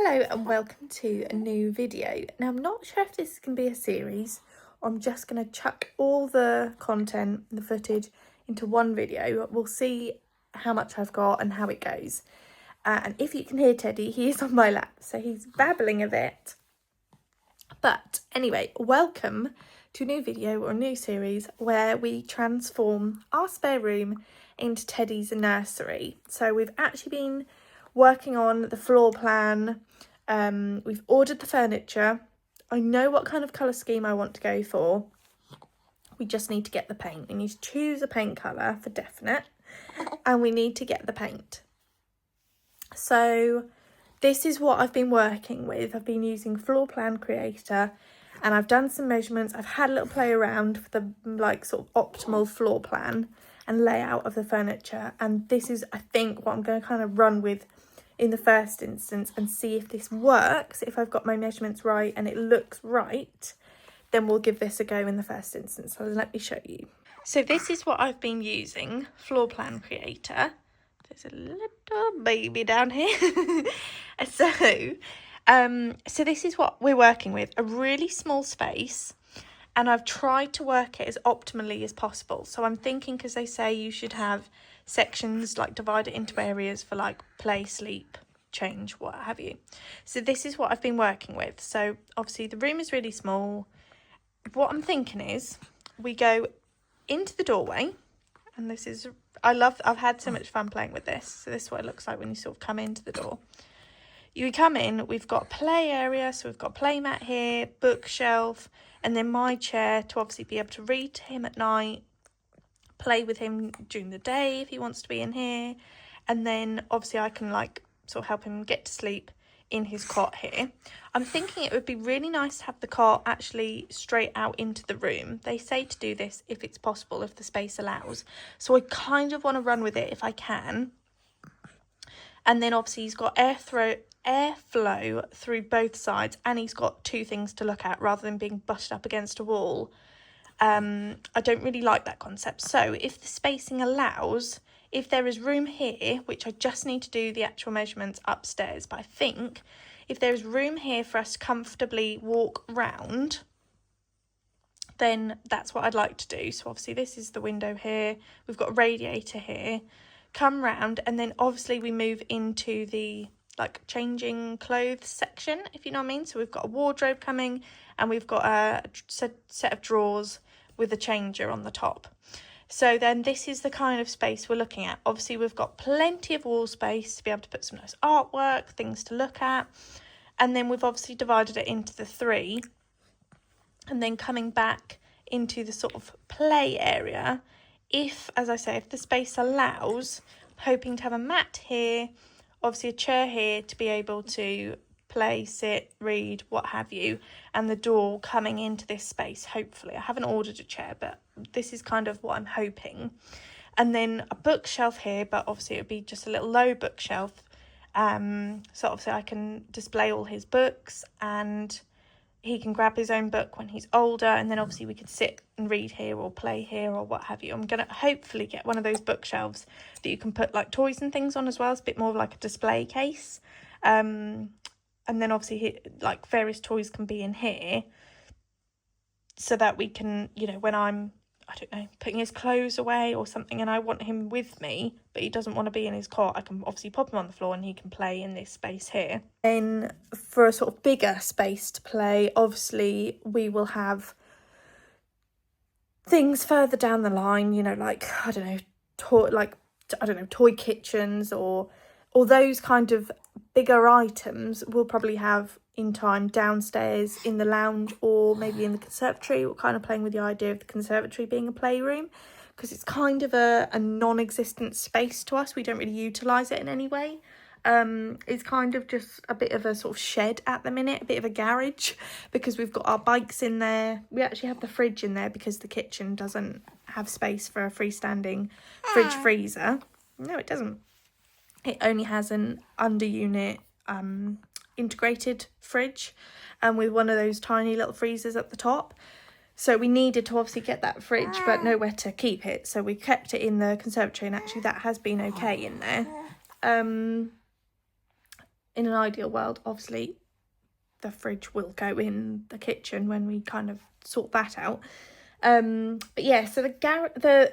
Hello and welcome to a new video. Now I'm not sure if this is going to be a series or I'm just going to chuck all the content and the footage into one video. We'll see how much I've got and how it goes. And if you can hear Teddy, he is on my lap, so he's babbling a bit. But anyway, welcome to a new video or a new series where we transform our spare room into Teddy's nursery. So we've actually been working on the floor plan. We've ordered the furniture. I know what kind of colour scheme I want to go for. We just need to get the paint. We need to choose a paint colour for definite, and we need to get the paint. So this is what I've been working with. I've been using Floor Plan Creator and I've done some measurements. I've had a little play around for the sort of optimal floor plan and layout of the furniture. And this is, I think, what I'm going to kind of run with in the first instance and see if this works. If I've got my measurements right and it looks right, then we'll give this a go in the first instance. So let me show you. So this is what I've been using, Floor Plan Creator. There's a little baby down here. So this is what we're working with, a really small space, and I've tried to work it as optimally as possible. So I'm thinking, because they say you should have sections, like divide it into areas for like play, sleep, change, what have you. So this is what I've been working with. So obviously the room is really small. What I'm thinking is we go into the doorway, and this is, I've had so much fun playing with this. So this is what it looks like when you sort of come into the door. You come in, we've got a play area, so we've got play mat here, bookshelf, and then my chair to obviously be able to read to him at night, play with him during the day if he wants to be in here, and then obviously I can like sort of help him get to sleep in his cot here. I'm thinking it would be really nice to have the cot actually straight out into the room. They say to do this if it's possible, if the space allows. So I kind of want to run with it if I can. And then obviously he's got airflow through both sides, and he's got two things to look at rather than being butted up against a wall. I don't really like that concept. So if the spacing allows, if there is room here, which I just need to do the actual measurements upstairs, but I think if there is room here for us to comfortably walk round, then that's what I'd like to do. So obviously this is the window here, we've got a radiator here, come round, and then obviously we move into the like changing clothes section, if you know what I mean. So we've got a wardrobe coming, and we've got a set of drawers with a changer on the top. So then this is the kind of space we're looking at. Obviously we've got plenty of wall space to be able to put some nice artwork, things to look at. And then we've obviously divided it into the three. And then coming back into the sort of play area, if, as I say, if the space allows, I'm hoping to have a mat here, obviously a chair here to be able to play, sit, read, what have you, and the door coming into this space, hopefully. I haven't ordered a chair, but this is kind of what I'm hoping. And then a bookshelf here, but obviously it would be just a little low bookshelf. So obviously I can display all his books, and he can grab his own book when he's older, and then obviously we could sit and read here or play here or what have you. I'm going to hopefully get one of those bookshelves that you can put like toys and things on as well. It's a bit more of like a display case. And then obviously like various toys can be in here, so that we can, you know, when I'm, I don't know, putting his clothes away or something and I want him with me, but he doesn't want to be in his cot, I can obviously pop him on the floor and he can play in this space here. Then for a sort of bigger space to play, obviously we will have things further down the line, you know, like, I don't know, toy kitchens or those kind of bigger items we'll probably have in time downstairs in the lounge or maybe in the conservatory. We're kind of playing with the idea of the conservatory being a playroom, because it's kind of a non-existent space to us. We don't really utilise it in any way. It's kind of just a bit of a sort of shed at the minute, a bit of a garage, because we've got our bikes in there. We actually have the fridge in there because the kitchen doesn't have space for a freestanding fridge freezer. No, it doesn't. It only has an under unit integrated fridge, and with one of those tiny little freezers at the top. So we needed to obviously get that fridge, but nowhere to keep it. So we kept it in the conservatory, and actually that has been okay in there. in an ideal world, obviously the fridge will go in the kitchen when we kind of sort that out. But yeah, so the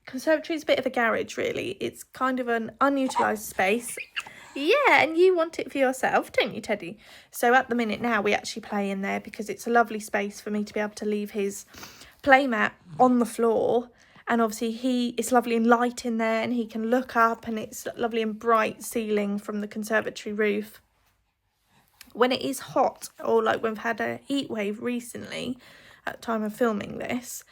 conservatory is a bit of a garage, really. It's kind of an unutilized space. Yeah, and you want it for yourself, don't you, Teddy? So at the minute now we actually play in there because it's a lovely space for me to be able to leave his playmat on the floor. And obviously it's lovely and light in there, and he can look up, and it's lovely and bright ceiling from the conservatory roof. When it is hot, or like we've had a heat wave recently at the time of filming this,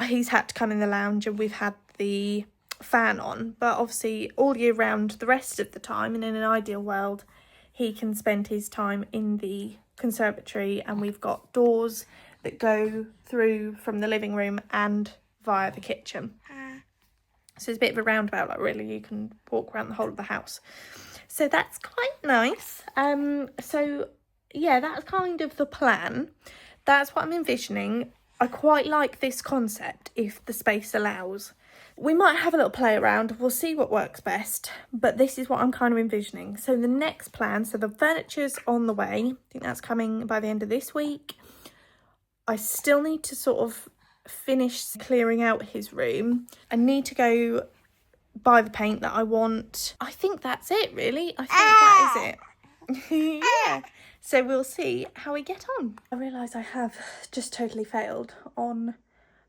he's had to come in the lounge and we've had the fan on. But obviously all year round, the rest of the time, and in an ideal world, he can spend his time in the conservatory, and we've got doors that go through from the living room and via the kitchen. So it's a bit of a roundabout, like really you can walk around the whole of the house. So that's quite nice. So yeah, that's kind of the plan. That's what I'm envisioning. I quite like this concept if the space allows. We might have a little play around. We'll see what works best. But this is what I'm kind of envisioning. So the next plan, so the furniture's on the way. I think that's coming by the end of this week. I still need to sort of finish clearing out his room. I need to go buy the paint that I want. I think that's it, really. I think that is it. Yeah. So we'll see how we get on. I realise I have just totally failed on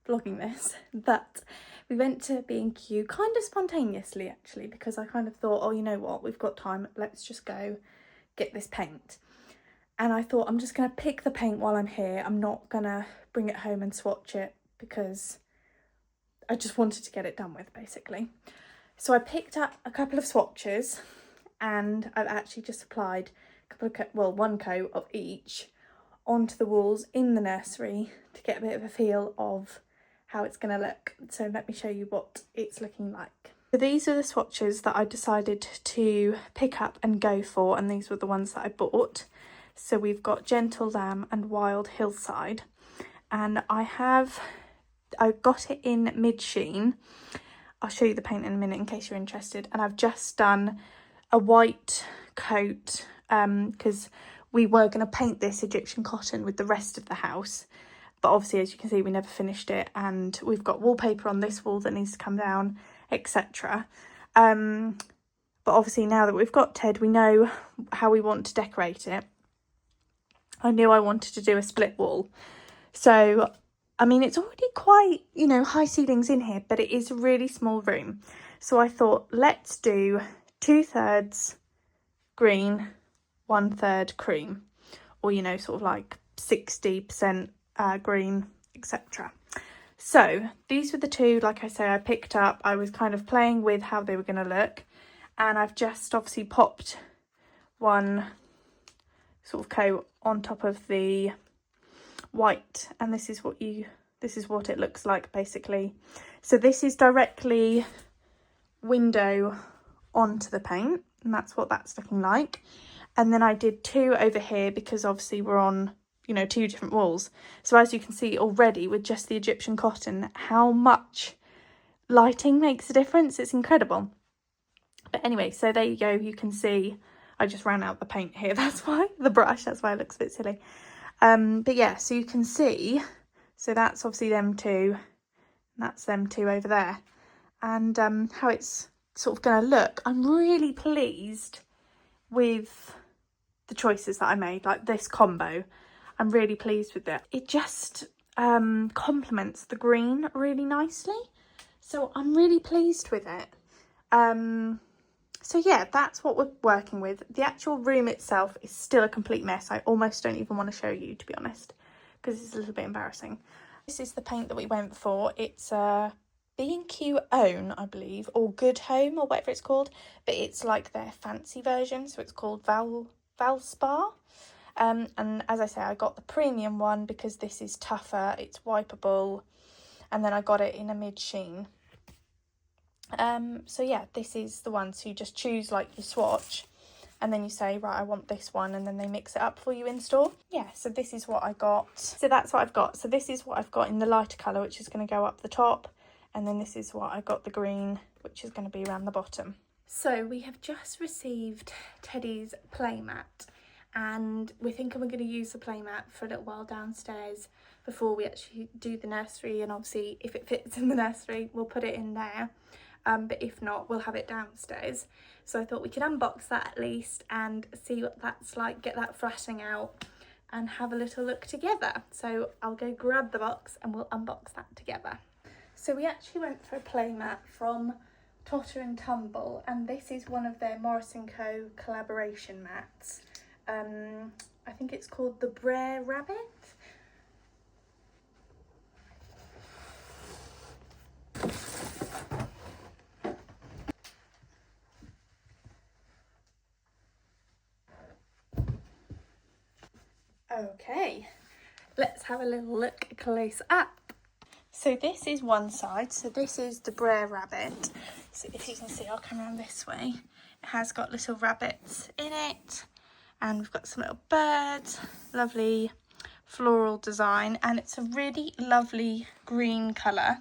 vlogging this, but we went to B&Q kind of spontaneously, actually, because I kind of thought, oh, you know what, we've got time, let's just go get this paint. And I thought, I'm just going to pick the paint while I'm here. I'm not going to bring it home and swatch it because I just wanted to get it done with, basically. So I picked up a couple of swatches, and I've actually just applied one coat of each onto the walls in the nursery to get a bit of a feel of how it's going to look. So let me show you what it's looking like. So these are the swatches that I decided to pick up and go for, and these were the ones that I bought. So we've got Gentle Lamb and Wild Hillside, and I got it in mid sheen. I'll show you the paint in a minute in case you're interested. And I've just done a white coat because we were going to paint this Egyptian cotton with the rest of the house. But obviously, as you can see, we never finished it. And we've got wallpaper on this wall that needs to come down, etc. But obviously, now that we've got Ted, we know how we want to decorate it. I knew I wanted to do a split wall. So I mean, it's already quite, you know, high ceilings in here, but it is a really small room. So I thought, let's do 2/3 green, 1/3 cream, or, you know, sort of like 60% green, etc. So these were the two, like I say, I picked up. I was kind of playing with how they were going to look, and I've just obviously popped one sort of coat on top of the white, and this is what it looks like, basically. So this is directly window onto the paint, and that's what that's looking like. And then I did two over here because obviously we're on, you know, two different walls. So as you can see already with just the Egyptian cotton, how much lighting makes a difference. It's incredible. But anyway, so there you go. You can see I just ran out the paint here. That's why the brush, that's why it looks a bit silly. But yeah, so you can see, so that's obviously them two, and that's them two over there. And how it's sort of going to look. I'm really pleased with the choices that I made, like this combo. I'm really pleased with it. It just complements the green really nicely. So I'm really pleased with it. So yeah, that's what we're working with. The actual room itself is still a complete mess. I almost don't even want to show you, to be honest, because it's a little bit embarrassing. This is the paint that we went for. It's a B&Q Own, I believe, or Good Home, or whatever it's called, but it's like their fancy version, so it's called Valspar. And as I say, I got the premium one because this is tougher, it's wipeable, and then I got it in a mid sheen. So yeah, this is the one. So you just choose like your swatch, and then you say, right, I want this one, and then they mix it up for you in store. Yeah, so this is what I got. So that's what I've got. So this is what I've got in the lighter colour, which is going to go up the top, and then this is what I got, the green, which is going to be around the bottom. So we have just received Teddy's playmat, and we're thinking we're going to use the playmat for a little while downstairs before we actually do the nursery, and obviously if it fits in the nursery we'll put it in there, but if not we'll have it downstairs. So I thought we could unbox that at least and see what that's like, get that flashing out and have a little look together. So I'll go grab the box and we'll unbox that together. So we actually went for a playmat from Totter and Tumble, and this is one of their Morris & Co collaboration mats. I think it's called the Brer Rabbit. Okay, let's have a little look close up. So this is one side, so this is the Brer Rabbit. So if you can see, I'll come around this way. It has got little rabbits in it, and we've got some little birds, lovely floral design, and it's a really lovely green colour.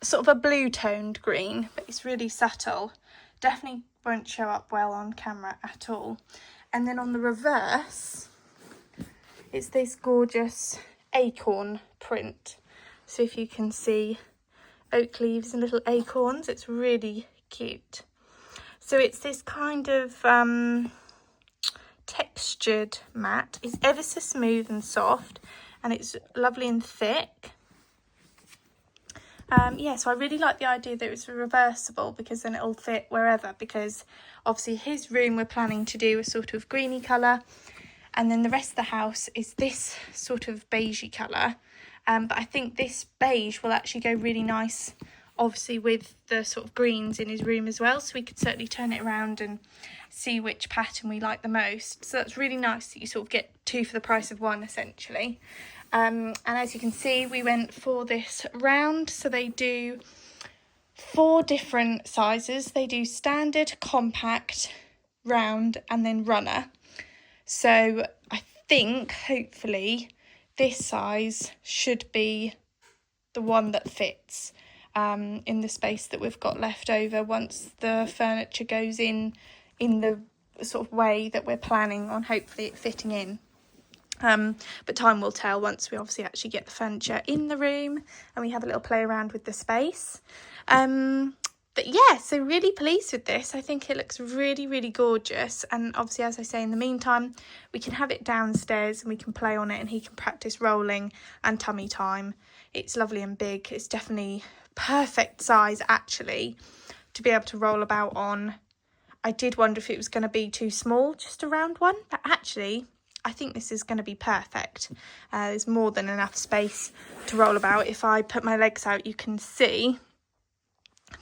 Sort of a blue toned green, but it's really subtle. Definitely won't show up well on camera at all. And then on the reverse, it's this gorgeous acorn print. So if you can see oak leaves and little acorns, it's really cute. So it's this kind of textured mat. It's ever so smooth and soft, and it's lovely and thick. Yeah, so I really like the idea that it's reversible, because then it'll fit wherever, because obviously his room we're planning to do a sort of greeny colour, and then the rest of the house is this sort of beigey colour. But I think this beige will actually go really nice, obviously, with the sort of greens in his room as well. So we could certainly turn it around and see which pattern we like the most. So that's really nice that you sort of get two for the price of one, essentially. And as you can see, we went for this round. So they do 4 different sizes. They do standard, compact, round, and then runner. So I think, hopefully, this size should be the one that fits in the space that we've got left over once the furniture goes in the sort of way that we're planning on, hopefully it fitting in. But time will tell once we obviously actually get the furniture in the room and we have a little play around with the space. But yeah, so really pleased with this. I think it looks really, really gorgeous. And obviously, as I say, in the meantime, we can have it downstairs and we can play on it and he can practice rolling and tummy time. It's lovely and big. It's definitely perfect size, actually, to be able to roll about on. I did wonder if it was going to be too small, just a round one, but actually I think this is going to be perfect. There's more than enough space to roll about. If I put my legs out, you can see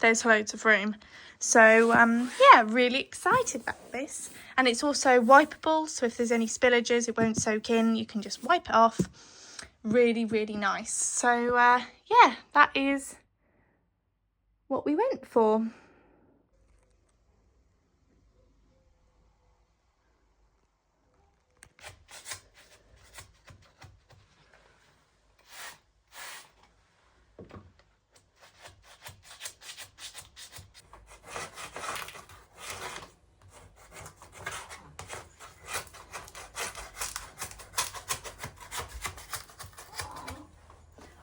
there's loads of room. So yeah, really excited about this. And it's also wipeable, so if there's any spillages it won't soak in, you can just wipe it off. Really, really nice. So yeah, that is what we went for.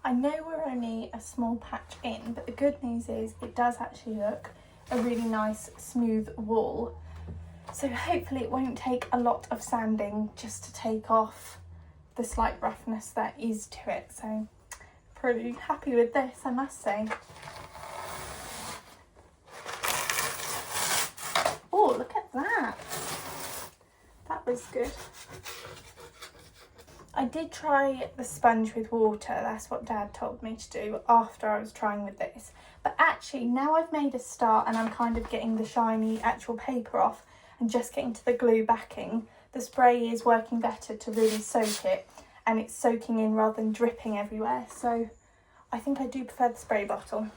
I know we're only a small patch in, but the good news is it does actually look a really nice smooth wall. So hopefully it won't take a lot of sanding just to take off the slight roughness that is to it. So pretty happy with this, I must say. Oh, look at that. That was good. I did try the sponge with water, that's what Dad told me to do after I was trying with this. But actually, now I've made a start and I'm kind of getting the shiny actual paper off and just getting to the glue backing, the spray is working better to really soak it, and it's soaking in rather than dripping everywhere. So I think I do prefer the spray bottle.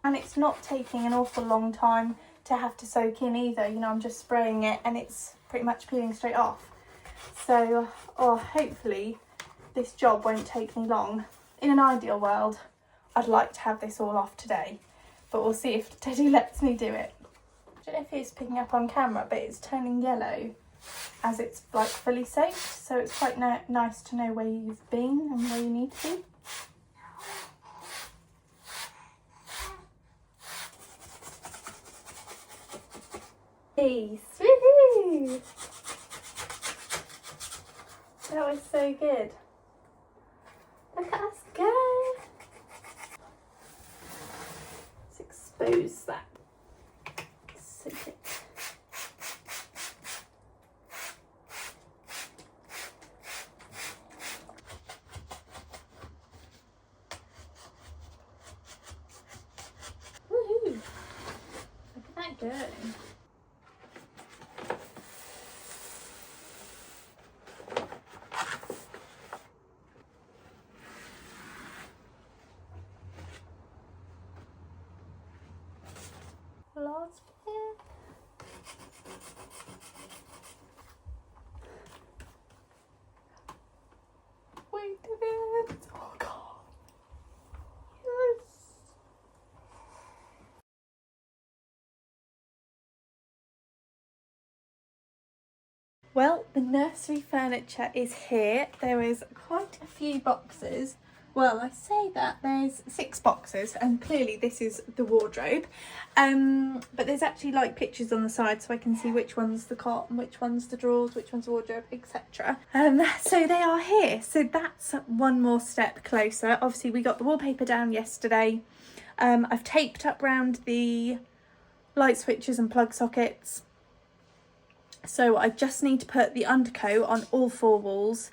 And it's not taking an awful long time to have to soak in either. You know, I'm just spraying it and it's pretty much peeling straight off. So, hopefully this job won't take me long. In an ideal world, I'd like to have this all off today, but we'll see if Teddy lets me do it. I don't know if it's picking up on camera, but it's turning yellow as it's like fully soaked, so it's quite nice to know where you've been and where you need to be. Peace! Woohoo! That was so good. Look at us go! Let's expose that. Soak it. Woohoo! Look at that go. Last bit. We did it! Oh god. Yes. Well, the nursery furniture is here. There is quite a few boxes. Well, I say that there's 6 boxes, and clearly this is the wardrobe. But there's actually like pictures on the side, so I can see which one's the cot and which one's the drawers, which one's the wardrobe, etc. So they are here. So that's one more step closer. Obviously, we got the wallpaper down yesterday. I've taped up round the light switches and plug sockets. So I just need to put the undercoat on all 4 walls,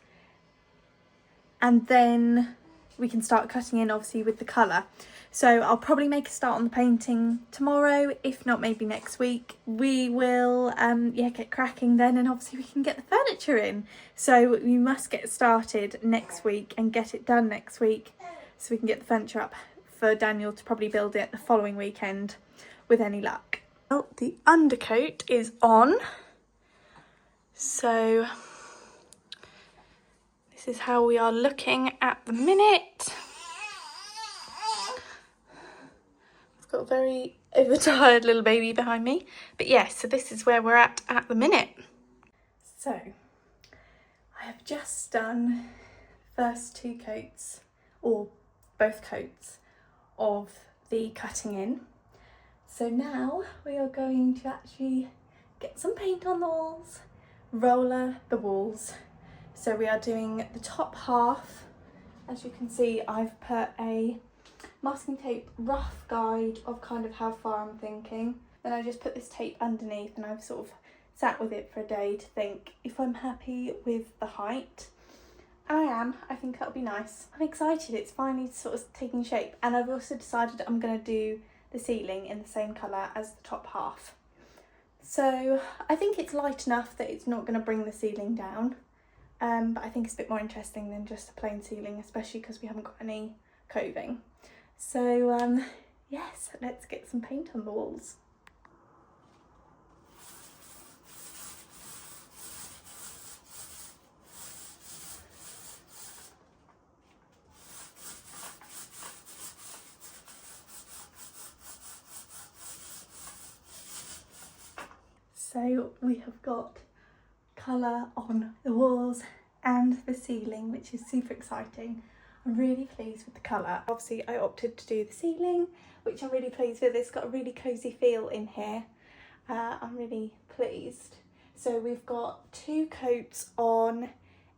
and then we can start cutting in obviously with the colour. So I'll probably make a start on the painting tomorrow, if not maybe next week. We will get cracking then, and obviously we can get the furniture in. So we must get started next week and get it done next week, so we can get the furniture up for Daniel to probably build it the following weekend with any luck. Well, the undercoat is on. So this is how we are looking at the minute. I've got a very overtired little baby behind me. But yes, so this is where we're at the minute. So I have just done the first 2 coats, or both coats, of the cutting in. So now we are going to actually get some paint on the walls, roller the walls. So we are doing the top half. As you can see, I've put a masking tape rough guide of kind of how far I'm thinking. Then I just put this tape underneath, and I've sort of sat with it for a day to think if I'm happy with the height. I am. I think that'll be nice. I'm excited. It's finally sort of taking shape, and I've also decided I'm going to do the ceiling in the same colour as the top half. So I think it's light enough that it's not going to bring the ceiling down. But I think it's a bit more interesting than just a plain ceiling, especially because we haven't got any coving. So yes, let's get some paint on the walls. So we have got colour on the walls and the ceiling, which is super exciting. I'm really pleased with the colour. Obviously I opted to do the ceiling, which I'm really pleased with. It's got a really cosy feel in here. I'm really pleased. So we've got 2 coats on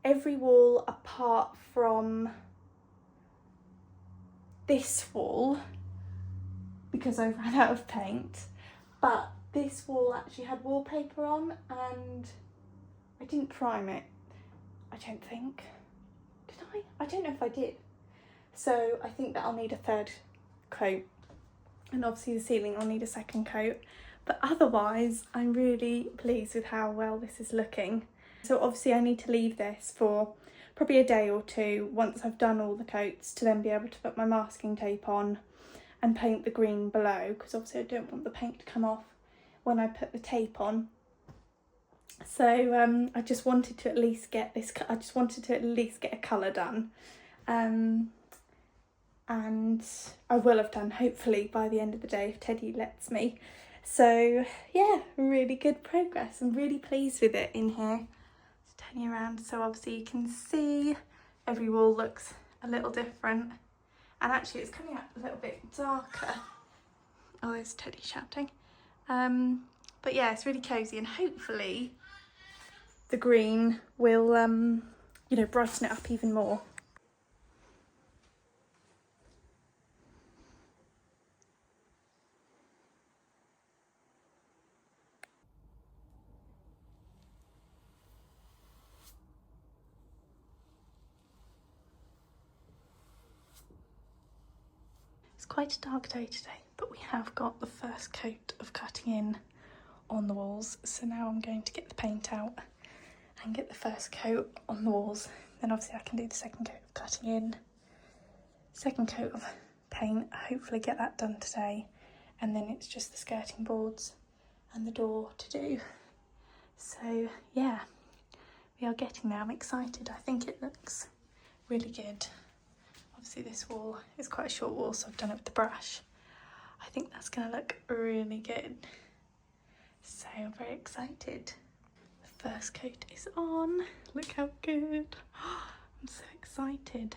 every wall apart from this wall, because I ran out of paint. But this wall actually had wallpaper on, and I didn't prime it, I don't think. Did I? I don't know if I did. So I think that I'll need a 3rd coat, and obviously the ceiling I'll need a 2nd coat. But otherwise, I'm really pleased with how well this is looking. So obviously I need to leave this for probably a day or 2 once I've done all the coats, to then be able to put my masking tape on and paint the green below, because obviously I don't want the paint to come off when I put the tape on. So I just wanted to at least get this. I just wanted to at least get a colour done, and I will have done hopefully by the end of the day if Teddy lets me. So yeah, really good progress. I'm really pleased with it in here. Just turn you around so obviously you can see every wall looks a little different, and actually it's coming out a little bit darker. Oh, there's Teddy shouting. But yeah, it's really cosy, and hopefully the green will you know, brighten it up even more. It's quite a dark day today, but we have got the first coat of cutting in on the walls. So now I'm going to get the paint out and get the first coat on the walls. Then obviously I can do the second coat of cutting in, second coat of paint, hopefully get that done today. And then it's just the skirting boards and the door to do. So yeah, we are getting there. I'm excited. I think it looks really good. Obviously this wall is quite a short wall, so I've done it with the brush. I think that's going to look really good. So I'm very excited. The first coat is on. Look how good. I'm so excited.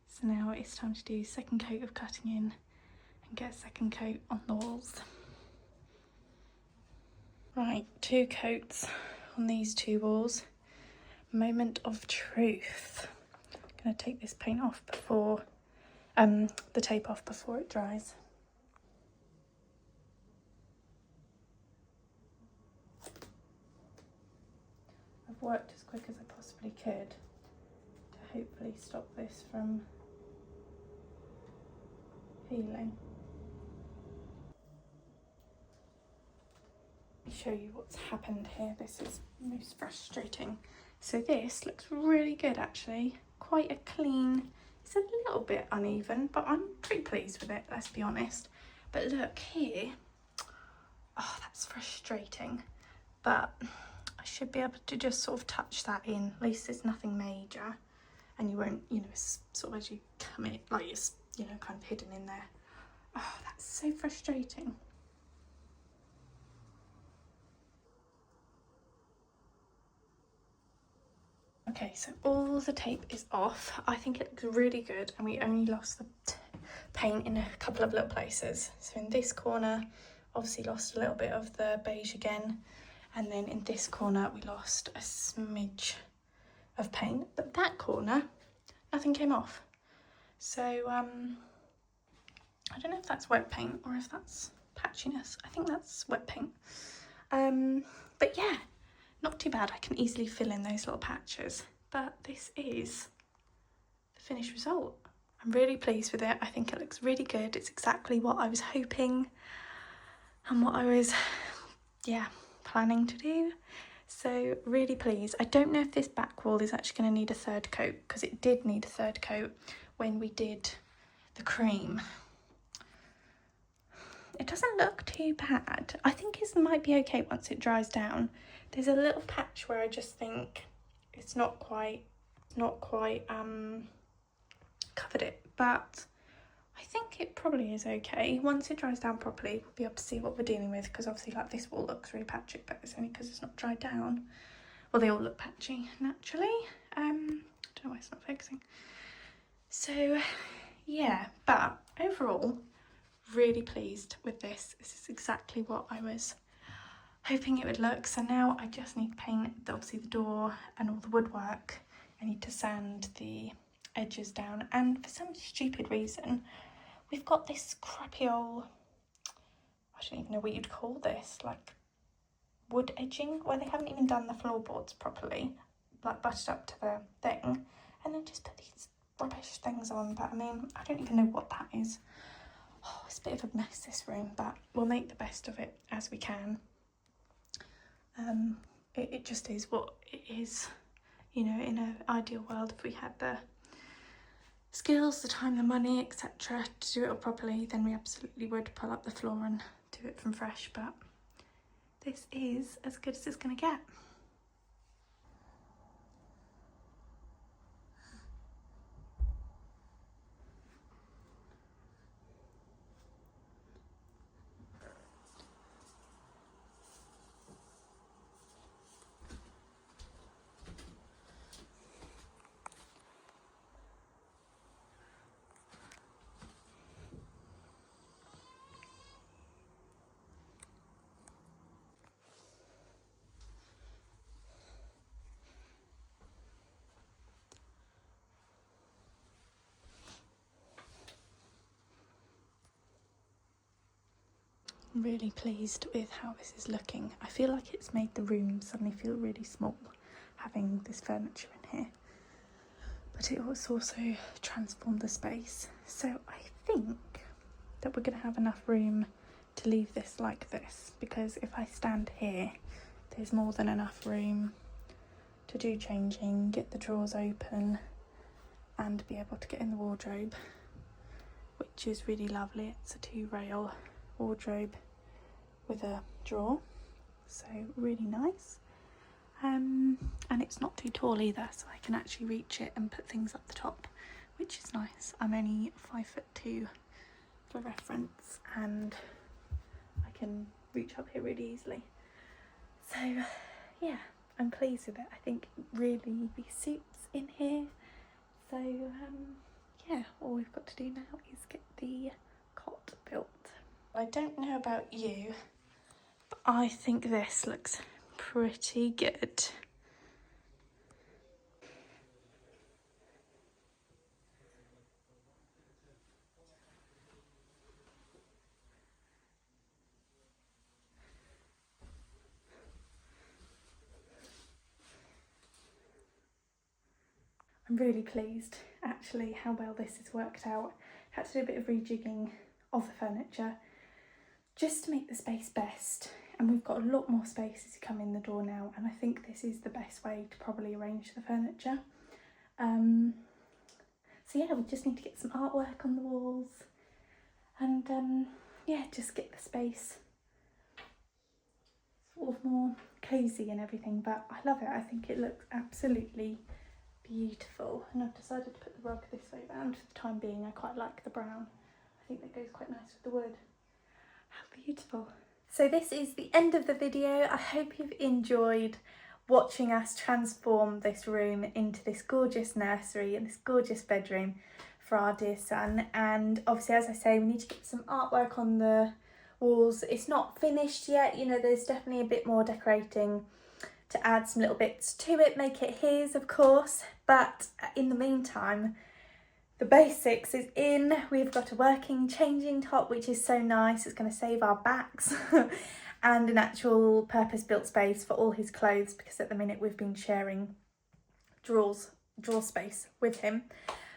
So now it's time to do second coat of cutting in and get a second coat on the walls. Right, 2 coats on these 2 walls. Moment of truth. I'm going to take this paint off before, the tape off before it dries. I've worked as quick as I possibly could to hopefully stop this from peeling. Let me show you what's happened here. This is most frustrating. So this looks really good actually. Quite a clean, it's a little bit uneven, but I'm pretty pleased with it, let's be honest. But look here, oh, that's frustrating. But I should be able to just sort of touch that in. At least it's nothing major, and you won't, you know, sort of as you come in, like it's, you know, kind of hidden in there. Oh, that's so frustrating. Okay, so all the tape is off. I think it looks really good, and we only lost the paint in a couple of little places. So in this corner, obviously lost a little bit of the beige again, and then in this corner we lost a smidge of paint, but that corner, nothing came off. So I don't know if that's wet paint or if that's patchiness. I think that's wet paint. But yeah, not too bad. I can easily fill in those little patches. But this is the finished result. I'm really pleased with it. I think it looks really good. It's exactly what I was hoping and what I was, yeah, planning to do. So really pleased. I don't know if this back wall is actually going to need a third coat, because it did need a third coat when we did the cream. It doesn't look too bad. I think it might be okay once it dries down. There's a little patch where I just think it's not quite covered it, but I think it probably is okay. Once it dries down properly, we'll be able to see what we're dealing with, because obviously like this wall looks really patchy, but it's only because it's not dried down. Well, they all look patchy naturally. I don't know why it's not focusing. So yeah, but overall, really pleased with this. This is exactly what I was hoping it would look. So now I just need to paint obviously the door and all the woodwork. I need to sand the edges down, and for some stupid reason we've got this crappy old, I don't even know what you'd call this, like wood edging, where they haven't even done the floorboards properly, like butted up to the thing, and then just put these rubbish things on. But I mean, I don't even know what that is. Oh, it's a bit of a mess, this room, but we'll make the best of it as we can. It just is what it is. You know, in an ideal world, if we had the skills, the time, the money, etc. to do it all properly, then we absolutely would pull up the floor and do it from fresh. But this is as good as it's going to get. I'm really pleased with how this is looking. I feel like it's made the room suddenly feel really small, having this furniture in here. But it was also transformed the space. So I think that we're going to have enough room to leave this like this, because if I stand here, there's more than enough room to do changing, get the drawers open and be able to get in the wardrobe, which is really lovely. It's a 2-rail wardrobe with a drawer, so really nice. And it's not too tall either, so I can actually reach it and put things up the top, which is nice. I'm only 5'2" for reference, and I can reach up here really easily. So yeah, I'm pleased with it. I think it really suits in here. So yeah, all we've got to do now is get the cot built. I don't know about you, but I think this looks pretty good. I'm really pleased actually how well this has worked out. Had to do a bit of rejigging of the furniture just to make the space best, and we've got a lot more space as you come in the door now, and I think this is the best way to probably arrange the furniture. So yeah, we just need to get some artwork on the walls and yeah, just get the space sort of more cosy and everything, but I love it. I think it looks absolutely beautiful, and I've decided to put the rug this way round for the time being. I quite like the brown. I think that goes quite nice with the wood. How beautiful. So this is the end of the video. I hope you've enjoyed watching us transform this room into this gorgeous nursery and this gorgeous bedroom for our dear son. And obviously, as I say, we need to get some artwork on the walls. It's not finished yet, you know, there's definitely a bit more decorating to add some little bits to it, make it his, of course. But in the meantime, the basics is in. We've got a working changing top, which is so nice. It's going to save our backs. And an actual purpose-built space for all his clothes, because at the minute we've been sharing drawer space with him.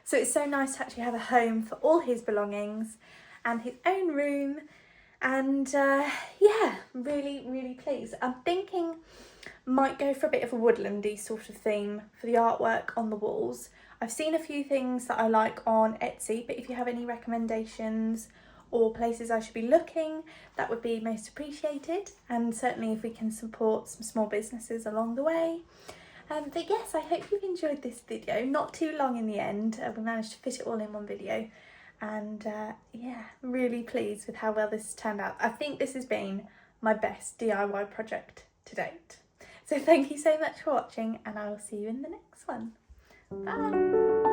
So it's so nice to actually have a home for all his belongings and his own room. And yeah, really pleased. I'm thinking might go for a bit of a woodlandy sort of theme for the artwork on the walls. I've seen a few things that I like on Etsy, but if you have any recommendations or places I should be looking, that would be most appreciated. And certainly if we can support some small businesses along the way. But yes, I hope you've enjoyed this video. Not too long in the end. We managed to fit it all in one video. And yeah, really pleased with how well this has turned out. I think this has been my best DIY project to date. So thank you so much for watching, and I will see you in the next one. Bye!